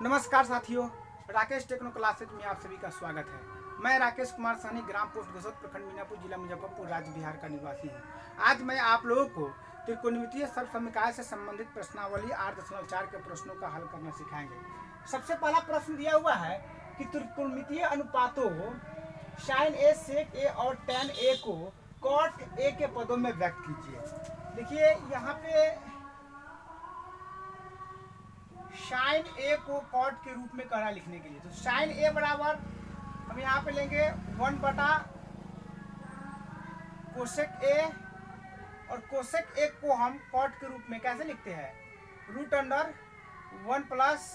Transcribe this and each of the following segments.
नमस्कार साथियों, Rakesh techno classes में आप सभी का स्वागत है। मैं राकेश कुमार साहनी, ग्राम पोस्ट गसौत, प्रखंड मीनापुर, जिला मुजफ्फरपुर, राज्य बिहार का निवासी हूँ। आज मैं आप लोगों को त्रिकोणमितीय सर्वसमकाय से संबंधित प्रश्नावली 8.4 के प्रश्नों का हल करना सिखाएंगे। सबसे पहला प्रश्न दिया हुआ है कि त्रिकोणमितीय अनुपातों साइन ए, सेक ए और टैन ए को कॉट ए के पदों में व्यक्त कीजिए। देखिए यहाँ पे साइन ए को कॉट के रूप में कहना लिखने के लिए, तो साइन ए बराबर हम यहाँ पे लेंगे 1 बटा कोसेक ए, और कोसेक ए को हम कॉट के रूप में कैसे लिखते हैं, root under 1 plus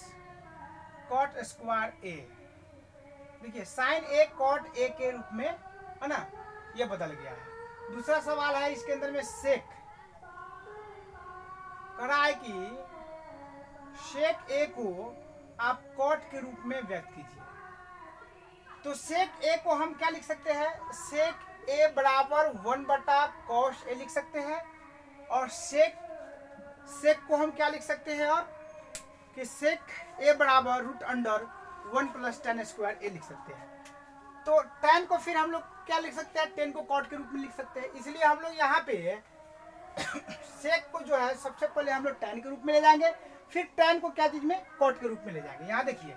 cot square A. देखिए साइन ए कॉट ए के रूप में है ना, ये बदल गया है। दूसरा सवाल है इसके अंदर में सेक, कह रहा है कि सेक ए को आप कॉट के रूप में व्यक्त कीजिए। तो सेक ए को हम क्या लिख सकते हैं, सेक ए बराबर 1 बटा कॉस ए लिख सकते हैं, और सेक को हम क्या लिख सकते हैं, और कि सेक ए बराबर root under 1 plus tan square A लिख सकते हैं। तो टेन को फिर हम लोग क्या लिख सकते हैं, टेन को कॉट के रूप में लिख सकते हैं। इसलिए हम लोग यहाँ पे सेक को जो है सबसे पहले हम लोग टेन के रूप में ले जाएंगे, फिर टेन को क्या चीज में, कॉट के रूप में ले जाएंगे। यहाँ देखिए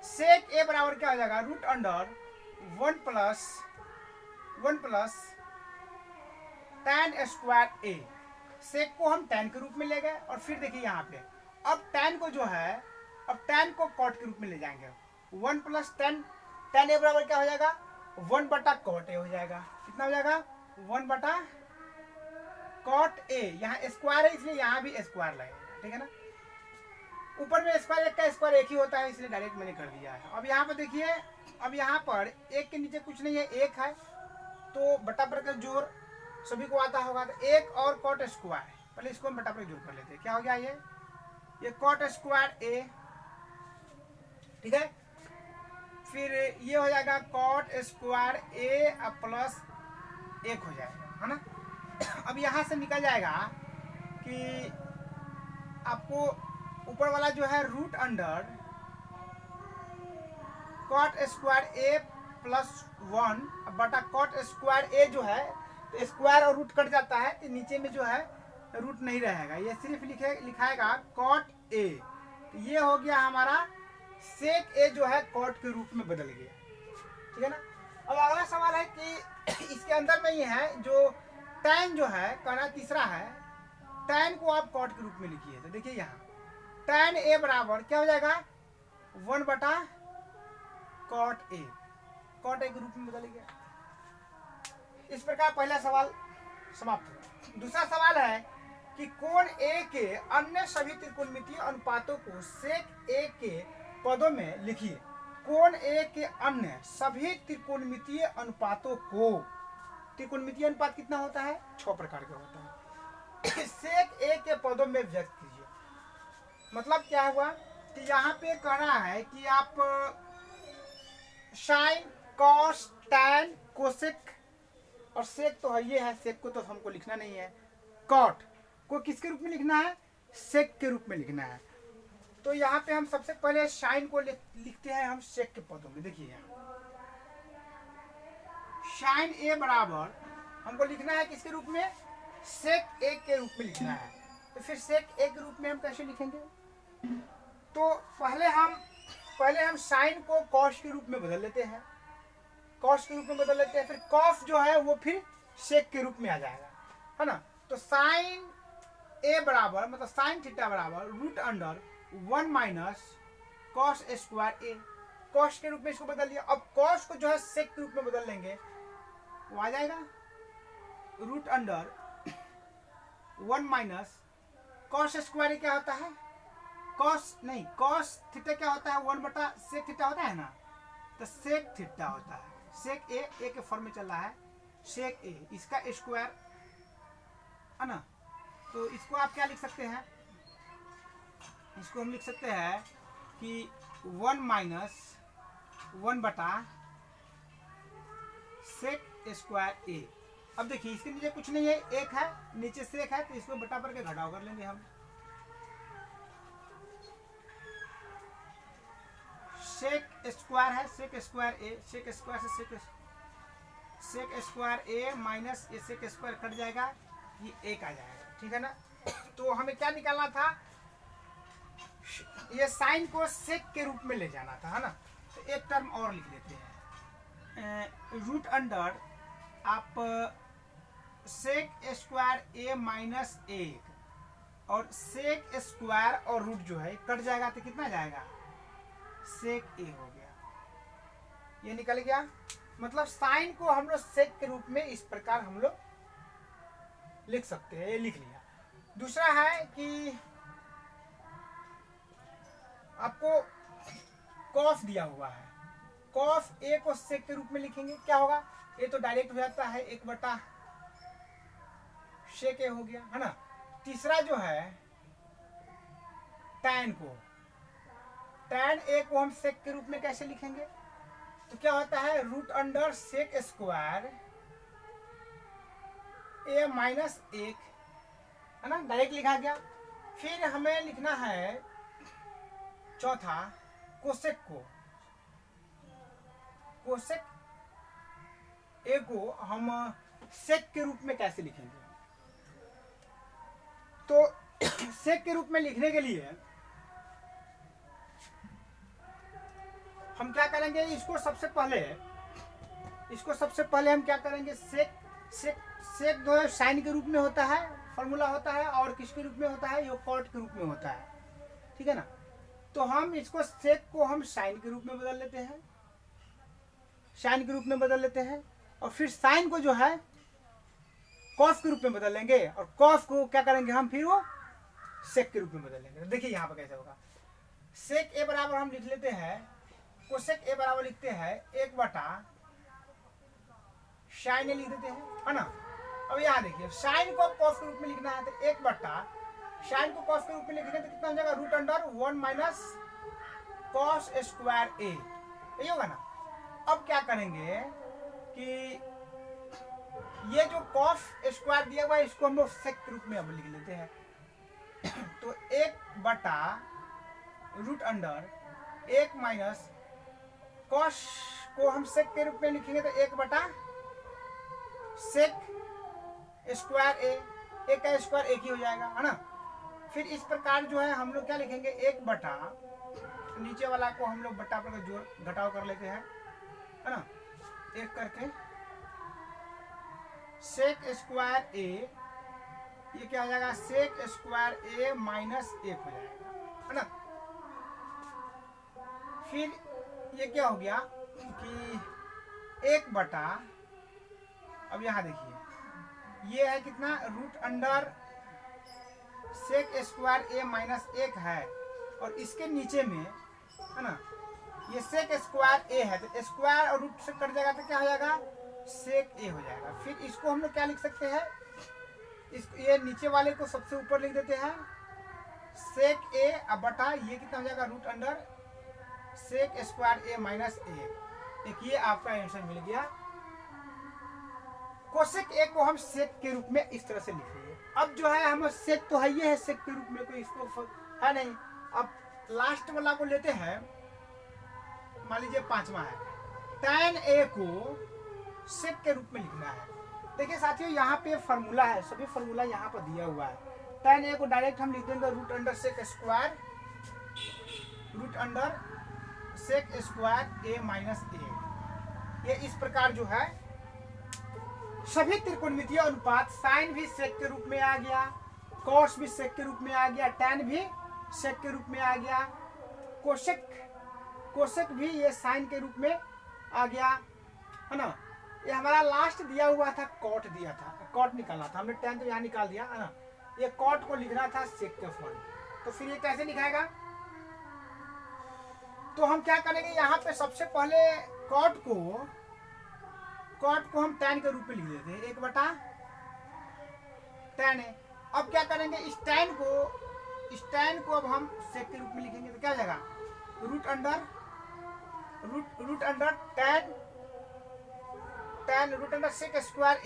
सेक ए बराबर क्या हो जाएगा, root under 1 plus tan square A. Sec को हम टेन के रूप में ले गए, और फिर देखिए यहाँ पे अब टेन को जो है, अब टेन को कॉट के रूप में ले जाएंगे। 1 प्लस टेन ए बराबर क्या हो जाएगा, 1 बटा कॉट ए हो जाएगा। कितना हो जाएगा, 1 बटा कॉट ए। यहाँ स्क्वायर है इसलिए यहाँ भी स्क्वायर लगेगा, ठीक है ना। ऊपर में स्क्वायर एक का स्क्वायर एक ही होता है, इसलिए डायरेक्ट मैंने कर दिया है। अब यहाँ पर देखिए, अब यहाँ पर एक के नीचे कुछ नहीं है, एक है, तो बटा पर का जोड़ सभी को आता होगा, तो एक और कॉट स्क्वायर, पहले इसको हम बटा पर जोड़ कर लेते हैं। क्या हो गया, ये कॉट स्क्वायर ए, ठीक है। फिर ये हो जाएगा कॉट स्क्वायर ए प्लस 1 हो जाएगा, है ना। अब यहाँ से निकल जाएगा कि आपको ऊपर वाला जो है रूट अंडर कॉट स्क्वायर ए प्लस 1 बटा कॉट स्क्वायर ए जो है, तो स्क्वायर और रूट कट जाता है, तो नीचे में जो है रूट नहीं रहेगा, ये सिर्फ लिखाएगा कॉट ए। तो ये हो गया हमारा सेक ए जो है कॉट के रूप में बदल गया, ठीक है ना। अब अगला सवाल है कि इसके अंदर में ये है जो टैन जो है, कहना तीसरा है, टैन को आप कॉट के रूप में लिखिए। तो देखिए यहाँ टैन ए बराबर क्या हो जाएगा, 1 बटा कॉट ए, कॉट ए के रूप में बदल गया। इस प्रकार पहला सवाल समाप्त हुआ। दूसरा सवाल है कि कोण ए के अन्य सभी त्रिकोणमितीय अनुपातों को सेक ए के पदों में लिखिए। कोण ए के अन्य सभी त्रिकोणमितीय अनुपातों को, त्रिकोणमितीय अनुपात कितना होता है, 6 प्रकार का होता है, सेक ए के पदों में व्यक्त कीजिए। मतलब क्या हुआ कि यहाँ पे कहना है कि आप साइन, कॉस, टैन, कोसेक और सेक तो है, ये है, सेक को तो हमको लिखना नहीं है, कॉट को किसके रूप में लिखना है, सेक के रूप में लिखना है। तो यहाँ पे हम सबसे पहले साइन को लिखते हैं हम सेक के पदों में। देखिए यहाँ साइन ए बराबर हमको लिखना है किसके रूप में, सेक ए के रूप में लिखना है। तो फिर सेक ए के रूप में हम कैसे लिखेंगे, तो पहले हम साइन को कॉस के रूप में बदल लेते हैं, कॉस के रूप में बदल लेते हैं, फिर कॉस जो है वो फिर सेक के रूप में आ जाएगा, है ना। तो साइन ए बराबर मतलब साइन थीटा बराबर root under 1 minus cos square A, cos के रूप में इसको बदल दिया। अब कॉस को जो है सेक के रूप में बदल लेंगे, वो आ जाएगा root under 1 minus cos square क्या होता है, कॉस नहीं, कॉस थीटा क्या होता है, 1 बटा सेक थीटा होता है ना, तो सेक थीटा होता है। सेक ए के फॉर्म में चल रहा है, सेक ए, इसका स्क्वायर है ना। तो इसको आप क्या लिख सकते हैं, इसको हम लिख सकते हैं कि 1 माइनस 1 बटा सेक स्क्वायर ए। अब देखिए इसके नीचे कुछ नहीं है, एक है, नीचे सेक है, तो इसको बटा पर के घटाव कर लेंगे हम। सेक स्क्वायर है, सेक स्क्वायर ए, सेक स्क्वायर से सेक स्क्वायर ए माइनस ये सेक स्क्वायर कट जाएगा, ये एक आ जाएगा, ठीक है ना। तो हमें क्या निकालना था, ये साइन को सेक के रूप में ले जाना था, है ना। तो एक टर्म और लिख लेते हैं, रूट अंडर आप सेक स्क्वायर ए माइनस एक और सेक स्क्वायर और रूट जो है कट जाएगा तो कितना जाएगा, सेक ए हो गया, ये निकल गया। मतलब साइन को हम लोग सेक के रूप में इस प्रकार हम लोग लिख सकते हैं, ये लिख लिया। दूसरा है कि आपको कॉस दिया हुआ है, कॉस ए को सेक के रूप में लिखेंगे, क्या होगा, ये तो डायरेक्ट हो जाता है 1 सेक ए हो गया, है ना। तीसरा जो है टैन को, टैन ए को हम सेक के रूप में कैसे लिखेंगे, तो क्या होता है, root under sec square A minus एक, है ना, डायरेक्ट लिखा गया। फिर हमें लिखना है चौथा कोसेक को, कोसेक ए को हम सेक के रूप में कैसे लिखेंगे, तो सेक के रूप में लिखने के लिए हम क्या करेंगे, इसको सबसे पहले हम क्या करेंगे, सेक जो है साइन के रूप में होता है, फॉर्मूला होता है, और किसके रूप में होता है, ये कॉट के रूप में होता है, ठीक है ना। तो हम इसको सेक को हम साइन के रूप में बदल लेते हैं, साइन के रूप में बदल लेते हैं, और फिर साइन को जो है कॉस के रूप में बदल लेंगे, और कॉस को क्या करेंगे हम, फिर वो सेक के रूप में बदल लेंगे। देखिए यहाँ पर कैसे होगा, सेक ए बराबर हम लिख लेते हैं, कोसेक ए बराबर लिखते हैं 1 साइन ए लिख देते हैं, है ना। अब यहाँ देखिए साइन को कॉस के रूप में लिखना है, तो 1 साइन को कॉस के रूप में लिखेंगे तो कितना हो जाएगा, root under 1 minus cos square A, यही होगा ना। अब क्या करेंगे कि ये जो कॉस स्क्वायर दिया हुआ है इसको हम लोग सेक के रूप में अब लिख लेते हैं, तो 1 रूट अंडर 1 माइनस कॉस को हम सेक के रूप में लिखेंगे तो 1 सेक स्क्वायर ए, एक का स्क्वायर एक ही हो जाएगा, है ना। फिर इस प्रकार जो है हम लोग क्या लिखेंगे, 1 नीचे वाला को हम लोग बटा पर जोड़ घटाव कर लेते हैं, है ना, एक करके सेक स्क्वायर ए, ये क्या हो जाएगा, सेक स्क्वायर ए माइनस 1 हो जाएगा, है ना। फिर ये क्या हो गया कि 1 अब यहाँ देखिए ये है कितना, root under sec square A minus 1 है, और इसके नीचे में, है ना, ये सेक स्क्वायर ए है, तो स्क्वायर और रूट से कट जाएगा तो क्या हो जाएगा, सेक ए हो जाएगा। फिर इसको हम लोग क्या लिख सकते हैं, ये नीचे वाले को सबसे ऊपर लिख देते हैं, सेक ए अब बटा ये कितना हो जाएगा, root under sec square A minus 1। एक ये आपका आंसर मिल गया। कोसेक ए को हम सेक के रूप में इस तरह से लिखेंगे। अब जो है हम सेक तो है ये है सेक के रूप में, कोई इसको है नहीं। अब लास्ट वाला को लेते हैं, मान लीजिए 5वां है, tan ए को सेक के रूप में लिखना है। देखिए साथियों यहाँ पे फार्मूला है, सभी फार्मूला यहाँ पर दिया हुआ है। tan ए को डायरेक्ट हम लिख देंगे root under sec square, root under sec square A minus A. ये इस प्रकार जो है सभी त्रिकोणमितीय अनुपात, साइन भी सेक के रूप में आ गया, कॉस भी सेक के रूप में आ गया, tan भी सेक के रूप में आ गया, कोसेक भी ये साइन के रूप में आ गया, है ना। ये हमारा लास्ट दिया हुआ था, कॉट दिया था, कॉट निकालना था हमने, tan तो यहाँ निकाल दिया, है ना। ये कॉट को लिखना था सेक के फॉर्म, तो फिर ये कैसे लिखाएगा, तो हम क्या करेंगे, यहाँ पे सबसे पहले कॉट को हम tan के रूप में लिख देते हैं, 1/tan है। अब क्या करेंगे, इस tan को अब हम सेक के रूप में लिखेंगे तो क्या हो जाएगा, root under tan root under sec square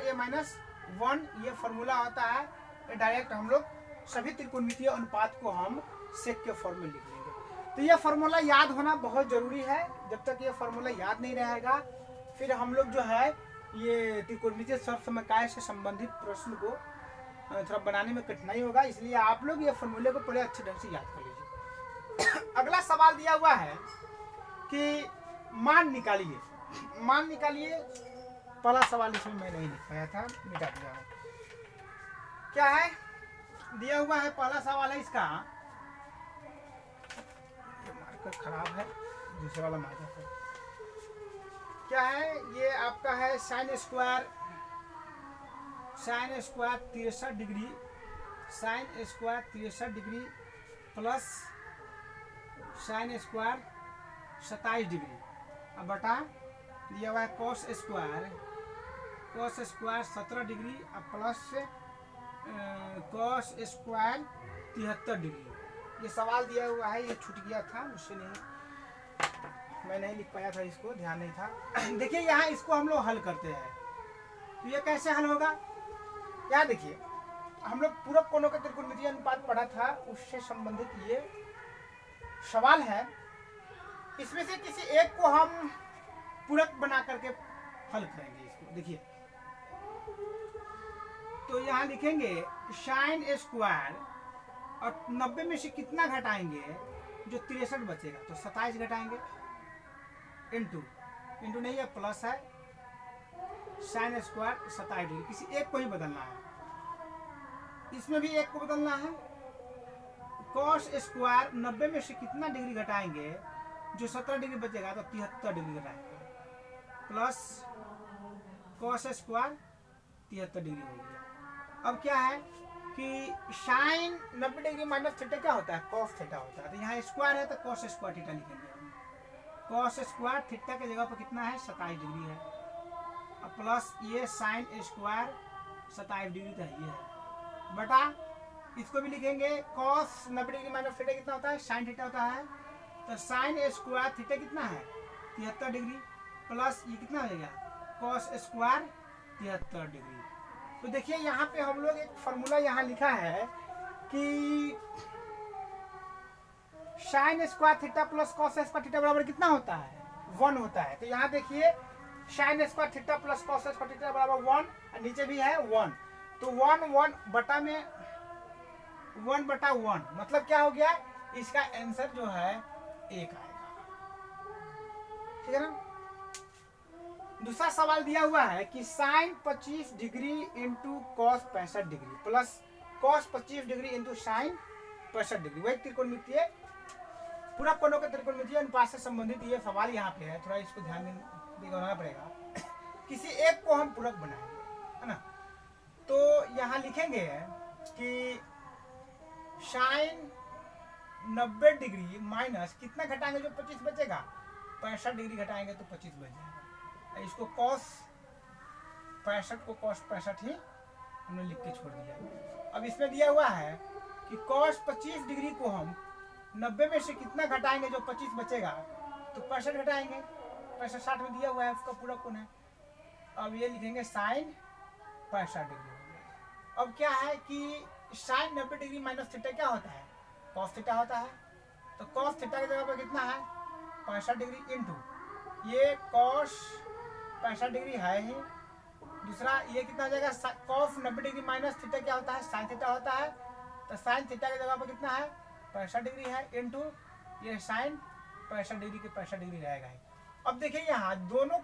A minus 1। ये फॉर्मूला होता है, डायरेक्ट हम लोग सभी त्रिकोणमितीय अनुपात को हम सेक के फॉर्म में लिख लेंगे। तो ये फार्मूला याद होना बहुत ज़रूरी है। जब तक ये फार्मूला याद नहीं रहेगा फिर हम लोग जो है ये त्रिकोणमितीय सर्वसमकाय से संबंधित प्रश्न को थोड़ा बनाने में कठिनाई होगा। इसलिए आप लोग ये फार्मूले को पहले अच्छे ढंग से याद कर लीजिए। अगला सवाल दिया हुआ है कि मान निकालिए। मान निकालिए, पहला सवाल इसमें मैं नहीं लिख पाया था, मिटा दिया हूँ। क्या है दिया हुआ है, पहला सवाल है इसका, ये मार्कर खराब है, दूसरे वाला मार्कर है। क्या है ये आपका है sine square 63 degree, sine square 63 degree plus sine square 27 degree अब बटा दिया हुआ है कॉस स्क्वायर 17 डिग्री अब प्लस कॉस स्क्वायर 73 डिग्री। ये सवाल दिया हुआ है, ये छूट गया था मुझसे, नहीं मैं नहीं लिख पाया था, इसको ध्यान नहीं था। देखिए यहाँ इसको हम लोग हल करते हैं, तो ये कैसे हल होगा। यहाँ देखिए हम लोग पूरक कोणों का त्रिकोणमितीय अनुपात पढ़ा था, उससे संबंधित ये सवाल है। इसमें से किसी एक को हम पूरक बना करके हल करेंगे इसको। देखिए तो यहाँ लिखेंगे साइन स्क्वायर और 90 में से कितना घटाएंगे, जो 63 बचेगा तो 27 घटाएंगे, इंटू नहीं है प्लस है साइन स्क्वायर 27 डिग्री। किसी एक को ही बदलना है, इसमें भी एक को बदलना है। कॉस स्क्वायर 90 में से कितना डिग्री घटाएंगे, जो 17 डिग्री बचेगा तो 73 डिग्री घटाएंगे, प्लस कॉस स्क्वायर 73 डिग्री हो गया। अब क्या है कि साइन 90 डिग्री माइनस थीटा क्या होता है, कॉस थीटा होता है। तो यहाँ स्क्वायर है तो कॉस स्क्वायर थीटा लिखेंगे। कॉस स्क्वायर थीटा के जगह पर कितना है 27 डिग्री है, अब प्लस ये साइन स्क्वायर 27 डिग्री का ये है, बटा इसको भी लिखेंगे कॉस 90 डिग्री माइनस थीटा कितना होता है, साइन थीटा होता है। तो साइन स्क्वायर थीटा कितना है 73 डिग्री, प्लस ये कितना हो जाएगा कॉस स्क्वायर 73 डिग्री। तो देखिए यहाँ पे हम लोग एक फार्मूला यहाँ लिखा है कि sine square theta plus cos square theta बराबर कितना होता है 1 होता है। तो यहाँ देखिए sine square theta plus cos square theta बराबर 1, और नीचे भी है 1, तो 1 बटा में 1 बटा 1 मतलब क्या हो गया, इसका आंसर जो है 1 आएगा। ठीक है ना। दूसरा सवाल दिया हुआ है कि sine 25 degree into cos 65 degree plus cos 25 degree into sine 65 degree, वही त्रिकोणमितीय पूरक कोणों के त्रिकोणमितीय अनुपात से संबंधित ये सवाल यहाँ पे है, थोड़ा इसको ध्यान देना पड़ेगा। किसी एक को हम पूरक बनाएंगे, है ना। तो यहाँ लिखेंगे कि साइन 90 डिग्री माइनस कितना घटाएंगे, जो 25 बचेगा 65 डिग्री घटाएंगे तो 25 बच जाएगा। इसको कॉस 65 को कॉस 65 ही हमने लिख के छोड़ दिया। अब इसमें दिया हुआ है कि कॉस 25 डिग्री को हम 90 में से कितना घटाएंगे, जो 25 बचेगा तो 65 घटाएंगे, 65 60 में दिया हुआ है, उसका पूरा कोण है। अब ये लिखेंगे साइन 65 डिग्री हो गया। अब क्या है कि साइन 90 डिग्री माइनस थीटा क्या होता है, कॉस थीटा होता है। तो कॉस थीटा की जगह पर कितना है 65 डिग्री इंटू ये कॉस 65 डिग्री है ही, दूसरा ये कितना हो जाएगा कॉस 90 डिग्री माइनस थीटा क्या होता है साइन थीटा होता है। तो साइन थीटा की जगह पर कितना है 65 डिग्री है इंटू ये साइन 65 डिग्री के 65 डिग्री रहेगा। अब देखिए यहाँ दोनों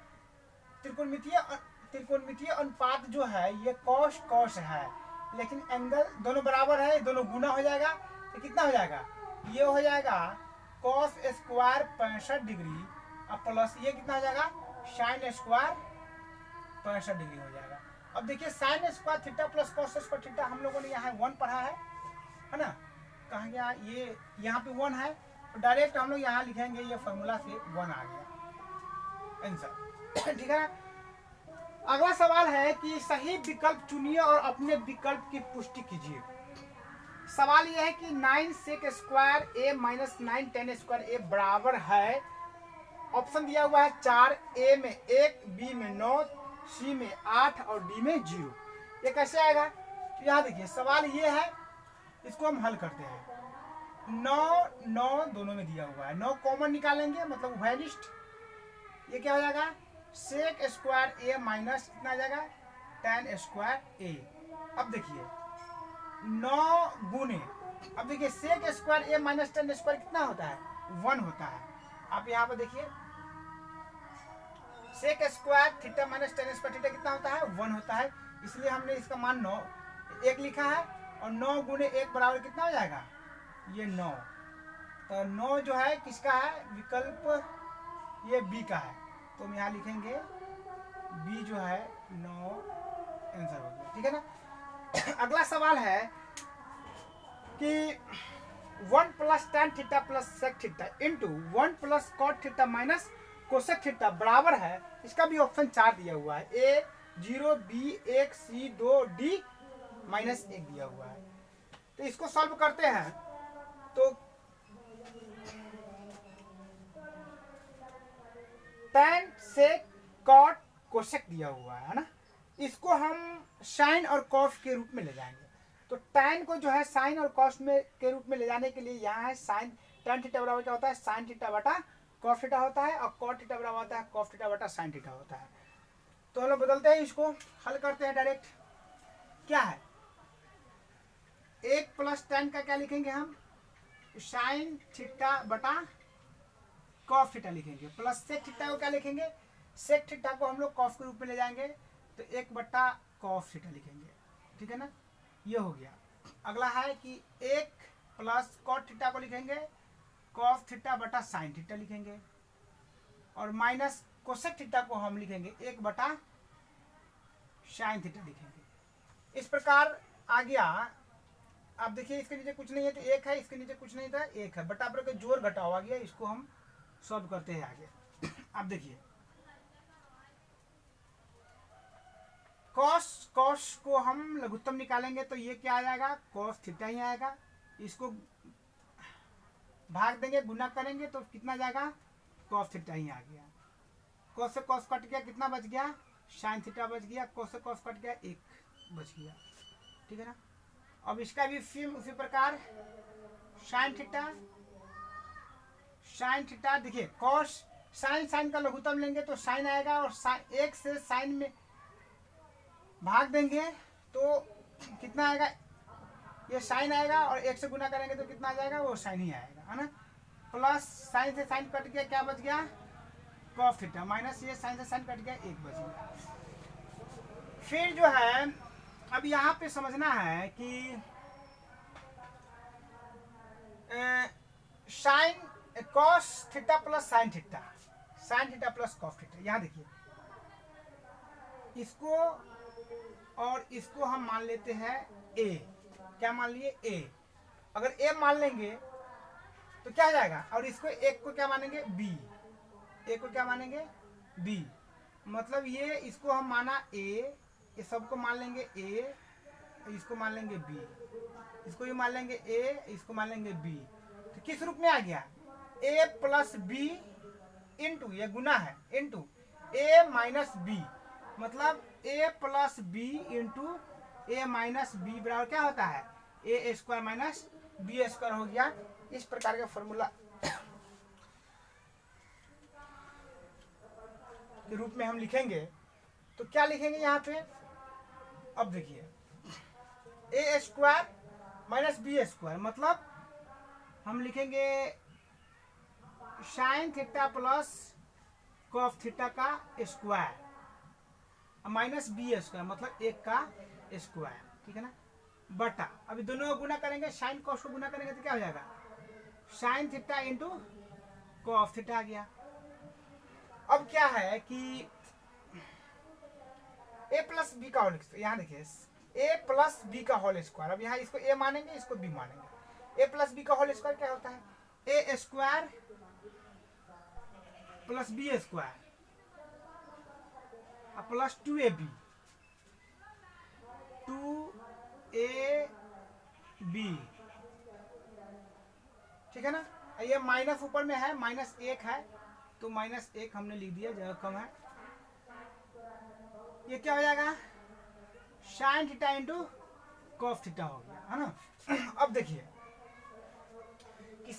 त्रिकोणमितीय अनुपात जो है ये कॉस कॉस है, लेकिन एंगल दोनों बराबर है, दोनों गुना हो जाएगा। तो कितना हो जाएगा, ये हो जाएगा कॉस स्क्वायर 65 डिग्री और प्लस ये कितना हो जाएगा साइन स्क्वायर 65 डिग्री हो जाएगा। अब देखिए sine square theta plus cos square theta हम लोगों ने यहाँ 1 पढ़ा है ना, कहाँ गया ये, यहाँ पे 1 है, तो डायरेक्ट हम लोग यहाँ लिखेंगे, ये फॉर्मूला से 1 आ गया आंसर। ठीक है। अगला सवाल है कि सही विकल्प चुनिए और अपने विकल्प की पुष्टि कीजिए। सवाल यह है कि 9 sec square A minus 9 tan square ए बराबर है, ऑप्शन दिया हुआ है 4, ए में 1, बी में 9, सी में 8 और डी में 0। ये कैसे आएगा, तो यहाँ देखिए सवाल ये है, इसको हम हल करते हैं। 9 9 दोनों में दिया हुआ है, 9 कॉमन निकालेंगे मतलब उभयनिष्ठ। ये क्या हो जाएगा सेक स्क्वायर ए माइनस कितना आ जाएगा tan स्क्वायर ए। अब देखिए 9 गुने, अब देखिए sec square A minus tan square कितना होता है 1 होता है। आप यहाँ पर देखिए sec square theta minus tan square theta कितना होता है 1 होता है, इसलिए हमने इसका मान 9 1 लिखा है। और 9 गुने 1 बराबर कितना हो जाएगा ये 9। तो 9 जो है किसका है विकल्प ये बी का है, तो हम यहाँ लिखेंगे बी जो है 9 आंसर हो गया, ठीक है ना। अगला सवाल है कि 1 plus tan theta plus sec theta into 1 plus cot theta minus cosec theta बराबर है, इसका भी ऑप्शन 4 दिया हुआ है, ए 0 बी 1 सी 2 डी माइनस 1 दिया हुआ है। तो इसको सॉल्व करते हैं तो tan सेक कॉट कोसेक दिया हुआ है ना, इसको हम साइन और कॉस के रूप में ले जाएंगे। तो tan को जो है साइन और कॉस में के रूप में ले जाने के लिए यहाँ है साइन tan थीटा बराबर क्या होता है साइन थीटा बटा कॉस थीटा होता है, और कॉट थीटा बराबर होता है कॉस थीटा बटा साइन थीटा होता है। तो हम लोग बदलते हैं, इसको हल करते हैं डायरेक्ट। क्या है 1 प्लस tan का क्या लिखेंगे हम साइन थीटा बटा कॉस थीटा लिखेंगे, प्लस सेक थीटा को क्या लिखेंगे सेक थीटा को हम लोग कॉस के रूप में ले जाएंगे तो 1 बटा कॉस थीटा लिखेंगे, ठीक है ना। ये हो गया। अगला है कि 1 प्लस कॉट थीटा को लिखेंगे कॉस थीटा बटा साइन थीटा लिखेंगे, और माइनस कोसेक थीटा को हम लिखेंगे 1 बटा साइन थीटा लिखेंगे। इस प्रकार आ गया। आप देखिए इसके नीचे कुछ नहीं है तो 1 है, इसके नीचे कुछ नहीं था 1 है, बटा पर जोड़ घटाव आ गया, इसको हम सॉल्व करते हैं आगे। आप देखिए कॉस कॉस को हम लघुत्तम निकालेंगे तो ये क्या आ जाएगा कॉस थीटा ही आएगा, इसको भाग देंगे गुना करेंगे तो कितना जाएगा कॉस थीटा ही आ गया। कॉस से कॉस कट गया कितना बच गया साइन थीटा बच गया, कॉस से कॉस कट गया 1 बच गया, ठीक है ना। अब इसका भी सेम उसी प्रकार साइन थीटा देखिए कॉस साइन का लघुत्तम लेंगे तो साइन आएगा, और 1 से साइन में भाग देंगे तो कितना आएगा ये साइन आएगा, और 1 से गुना करेंगे तो कितना आ जाएगा वो साइन ही आएगा, है ना। प्लस साइन से साइन कट गया क्या बच गया कॉस थीटा, माइनस ये साइन से साइन कट गया 1 बच गया। फिर जो है अब यहाँ पे समझना है कि sine cos theta plus sine theta plus cos theta, यहाँ देखिए इसको और इसको हम मान लेते हैं ए, क्या मान लिए ए। अगर ए मान लेंगे तो क्या हो जाएगा, और इसको एक को क्या मानेंगे बी, ए को क्या मानेंगे बी, मतलब ये इसको हम माना ए, ये सबको मान लेंगे ए, इसको मान लेंगे बी, इसको भी मान लेंगे ए, इसको मान लेंगे बी। तो किस रूप में आ गया ए प्लस बी इंटू ये गुना है इंटू ए माइनस बी, मतलब ए प्लस बी इंटू ए माइनस बी बराबर क्या होता है A square minus B square हो गया। इस प्रकार का फॉर्मूला के रूप में हम लिखेंगे तो क्या लिखेंगे यहाँ पे। अब देखिए ए स्क्वायर माइनस बी स्क्वायर, मतलब हम लिखेंगे sine theta plus cos theta का स्क्वायर माइनस बी स्क्वायर, मतलब 1 का स्क्वायर, ठीक है ना, बटा अभी दोनों को गुना करेंगे, साइन कॉस को गुना करेंगे तो क्या हो जाएगा sine theta into cos theta आ गया। अब क्या है कि ए प्लस बी का होल स्क्वायर, यहाँ देखिए ए प्लस बी का होल स्क्वायर, अब यहाँ इसको ए मानेंगे इसको बी मानेंगे। ए प्लस बी का होल स्क्वायर क्या होता है A square plus B square plus 2ab 2ab, ठीक है ना। ये माइनस ऊपर में है माइनस 1 है तो माइनस 1 हमने लिख दिया, जगह कम है। ये क्या हो जाएगा sine theta into cos theta हो गया, है ना। अब देखिए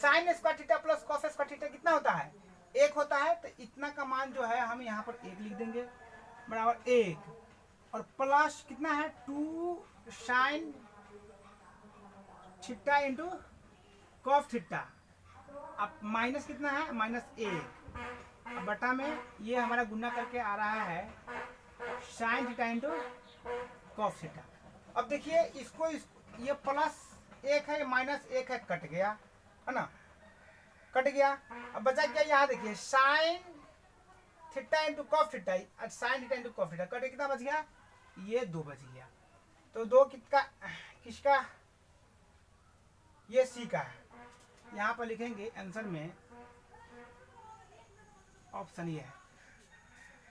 sine square theta plus cos square theta कितना होता है? 1 होता है। तो इतना का मान जो है हम यहाँ पर 1 लिख देंगे बराबर 1, और प्लस कितना है 2 sign theta into cos theta, अब माइनस कितना है -1, बटा में ये हमारा गुना करके आ रहा है sign theta into cos theta. अब देखिए इसको ये प्लस 1 है -1 है, कट गया है ना, कट गया। अब बचा क्या यहाँ देखिए sign theta into cos theta, sign theta into cos theta, cut कितना बच गया? ये 2 बच गया। तो 2 किसका? ये सी का है। यहाँ पर लिखेंगे आंसर में ऑप्शन ये है।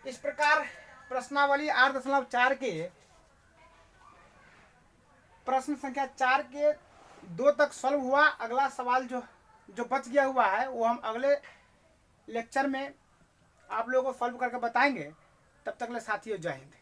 इस प्रकार प्रश्नावली 8.4 के प्रश्न संख्या 4 के 2 तक सॉल्व हुआ। अगला सवाल जो बच गया हुआ है वो हम अगले लेक्चर में आप लोगों को सॉल्व करके बताएंगे। तब तक ले साथियों जय हिंद।